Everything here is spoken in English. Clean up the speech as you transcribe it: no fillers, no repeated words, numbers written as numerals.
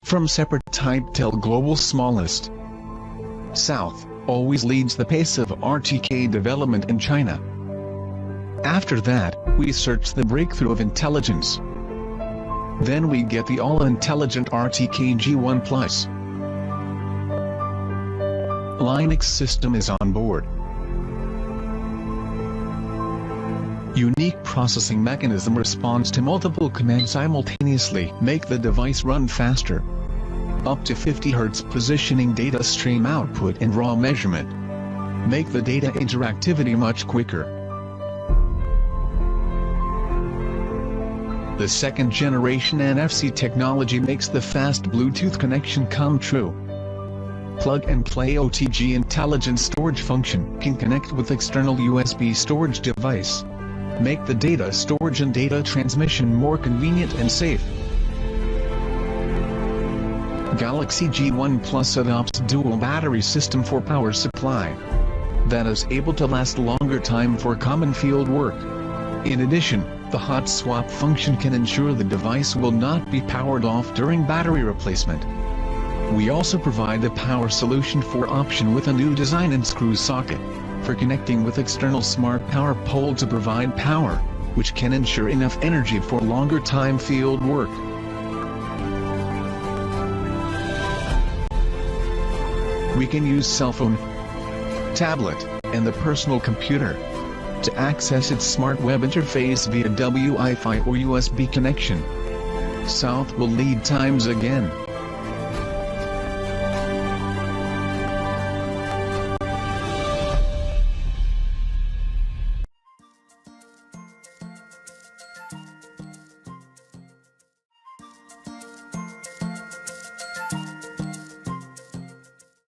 from separate type till global smallest. South always leads the pace of RTK development in China. After that, we search the breakthrough of intelligence. Then we get the all-intelligent RTK G1PLUS. Linux system is on board. Unique processing mechanism responds to multiple commands simultaneously, make the device run faster. Up to 50 Hz positioning data stream output and raw measurement. Make the data interactivity much quicker. The second generation NFC technology makes the fast Bluetooth connection come true. Plug-and-play OTG intelligent storage function can connect with external USB storage device. Make the data storage and data transmission more convenient and safe. Galaxy G1PLUS adopts dual battery system for power supply. That is able to last longer time for common field work. In addition, the hot swap function can ensure the device will not be powered off during battery replacement. We also provide a power solution for option with a new design and screw socket, for connecting with external smart power pole to provide power, which can ensure enough energy for longer time field work. We can use cell phone, tablet, and the personal computer to access its smart web interface via Wi-Fi or USB connection. South will lead times again.